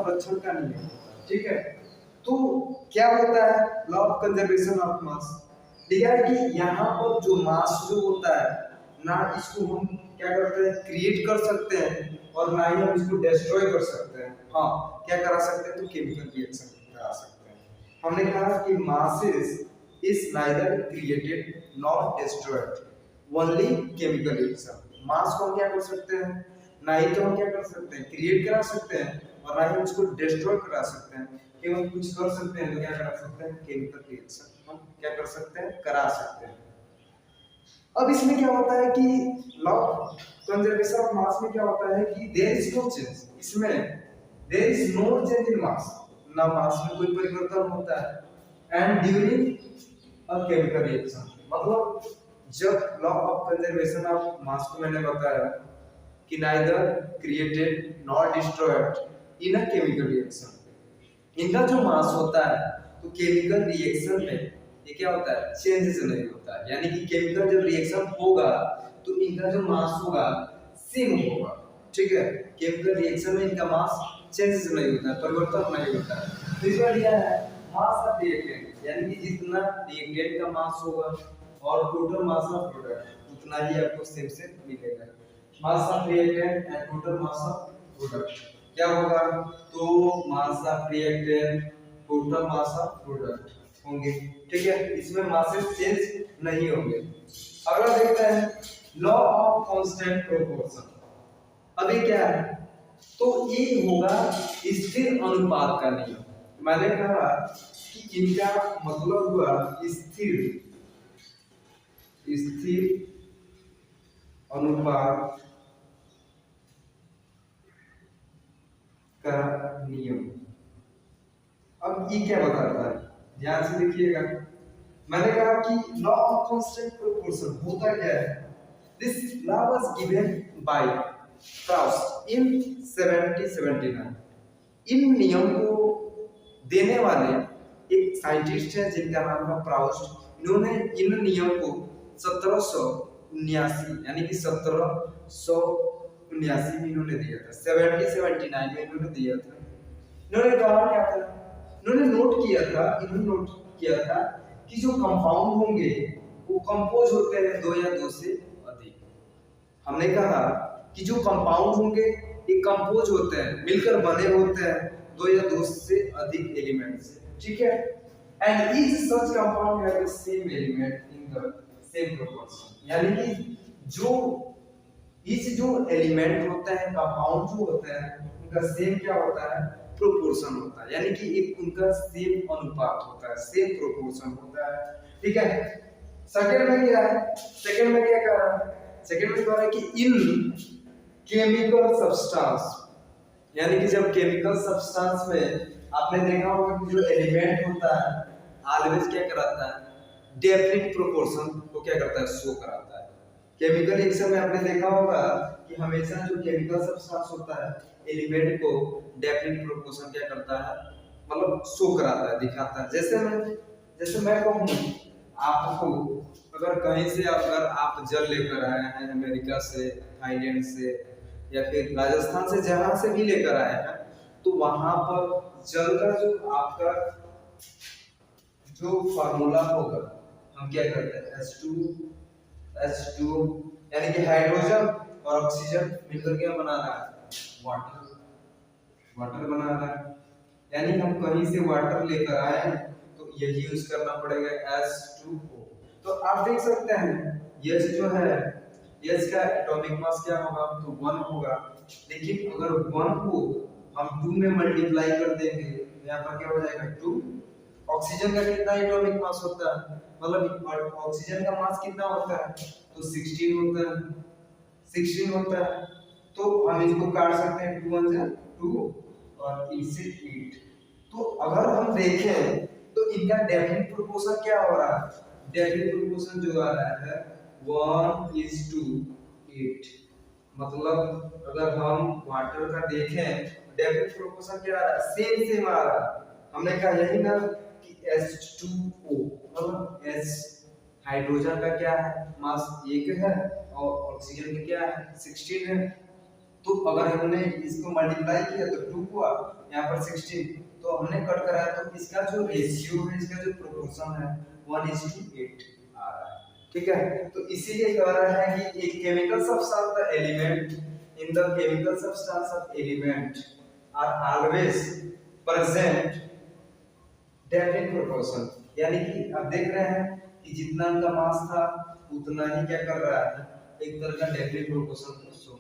संरक्षण का नियम, ठीक है। तो क्या होता है लॉ ऑफ कंजर्वेशन ऑफ मास, देखा है कि यहाँ पर जो मास जो होता है ना, इसको हम क्या करते हैं क्रिएट कर सकते हैं और ना ही हम इसको डिस्ट्रॉय कर सकते हैं। हाँ, क्या करा सकते हैं तो केमिकल रिएक्शन करा सकते हैं। हमने कहा कि masses is neither created nor destroyed, only chemical reaction. Mass को हम क्या कर सकते हैं, ना ही तो हम क्या कर सकते हैं क्रिएट करा सकते हैं और ना ही उसको डिस्ट्रॉय करा सकते हैं। केवल कुछ कर सकते हैं तो क्या करा सकते हैं केमिकल रिएक्शन हम क्या कर सकते हैं करा सकते हैं। अब इसमें क्या होता है कि लॉ कंजर्वेशन ऑफ मास में क्या होता है कि देयर इज नो चेंज, इसमें there is no change in mass, ना मास में कोई परिवर्तन होता है and during a chemical reaction. मतलब जब law of conservation of mass को मैंने बताया कि neither created nor destroyed in a chemical reaction, इनका जो मास होता है तो केमिकल रिएक्शन में ये क्या होता है चेंजेस नहीं होता है, यानी कि केमिकल जब रिएक्शन होगा तो इनका जो मास होगा सेम होगा, ठीक है। केमिकल रिएक्शन में इनका मास चेंजेस नहीं होता है, परिवर्तन नहीं होता है। तो इसमें दिया है मास ऑफ रिएक्टेंट, यानी कि जितना रिएक्टेंट का मास होगा और टोटल मास ऑफ प्रोडक्ट उतना ही आपको सेम से मिलेगा। Mass of reactant and total mass of product क्या होगा, तो mass of reactant total mass of product होंगे, ठीक है। इसमें मासेस चेंज नहीं होंगे। अगला देखते हैं लॉ ऑफ कांस्टेंट प्रोपोर्शन। अभी क्या है तो ये होगा स्थिर अनुपात का नियम। मैंने कहा कि इनका मतलब हुआ स्थिर स्थिर अनुपात का नियम। अब ये क्या बताता है, ध्यान से देखिएगा। मैंने कहा कि लॉ ऑफ कांस्टेंट प्रोपोर्शन होता क्या है, this law was given by Proust in 1779। इन नियम को देने वाले एक साइंटिस्ट है जिनका नाम है प्राउस्ट। इन्होंने इन नियम को 1779 यानी कि 1779 में इन्होंने दिया था, 1779 में इन्होंने दिया था। इन्होंने कहा क्या था, इन्होंने नोट किया था कि जो कंपाउंड होंगे वो कंपोज होते हैं दो या दो से अधिक। हमने कहा कि जो कंपाउंड होंगे ये कंपोज होते हैं, मिलकर बने होते हैं दो या दो से अधिक एलिमेंट से, ठीक है। And each such compound have the same element in the same proportion, यानी कि जो एलिमेंट होते हैं कंपाउंड जो होते हैं उनका सेम क्या होता है प्रोपोर्शन होता है, यानी कि एक उनका सेम अनुपात होता है, सेम प्रोपोर्शन होता है, ठीक है। सेकंड में क्या है, सेकंड में क्या कह रहा है, सेकंड में कह रहा है कि इन केमिकल सब्सटेंस, यानी कि जब केमिकल सब्सटेंस में आपने देखा होगा कि जो एलिमेंट होता है ऑलवेज क्या कराता है डेफिनिट प्रोपोर्शन को क्या करता है शो कराता है। केमिकल रिएक्शन में आपने देखा होगा कि हमेशा जो केमिकल सब्सटेंस होता है एलिमेंट को डेफिनिट प्रोपोर्शन क्या करता है मतलब शो कराता है, दिखाता है। जैसे मैं कहूँ आपको, अगर कहीं से अगर आप जल लेकर आए हैं अमेरिका से, थाईलैंड से या फिर राजस्थान से, जहां से भी लेकर आए हैं, तो वहां पर जल का जो आपका जो फार्मूला होगा हम क्या करते हैं H2 यानी कि हाइड्रोजन और ऑक्सीजन मिलकर क्या बना रहा है वाटर बना रहा है। यानी हम कहीं से वाटर लेकर आए हैं तो यही यूज करना पड़ेगा H2O। तो आप देख सकते हैं H जो है H का एटॉमिक मास क्या होगा तो 1 होगा, लेकिन अगर 1 को हम 2 में मल्टीप्लाई कर देंगे तो यहाँ पर क्या हो जाएगा 2। ऑक्सीजन का कितना एटॉमिक मास होता है, मतलब ऑक्सीजन का मास कितना होता है तो 16 होता है, 16 होता है। तो हम इसको काट सकते हैं 2 1 जा 2 और इनसे 8। तो अगर हम देखें तो इनका डेफिनिट प्रोपोर्शन क्या हो रहा है, डेफिनिट प्रोपोर्शन जो आ रहा है 1:8। मतलब अगर हम वाटर का देखें डेफिनिट प्रोपोर्शन क्या आ रहा है सेम आ रहा है। हमने कहा यही ना कि H2O मतलब H हाइड्रोजन का क्या है मास 1 है और ऑक्सीजन का क्या है 16 है। तो अगर हमने इसको मल्टीप्लाई किया तो 2 हुआ, यहाँ पर 16 तो हमने कट कराया, तो इसका जो रेशियो है, इसका जो प्रोपोर्शन है 1:8 आ रहा है। ठीक है, तो इसीलिए कह रहा है कि एक chemical substance the element in the chemical substance of element are always present definite proportion, यानी कि आप देख रहे हैं कि जितना उनका मास था उतना ही क्या कर रहा है, एक तरह का डेफिनेट प्रोपोर्शन शो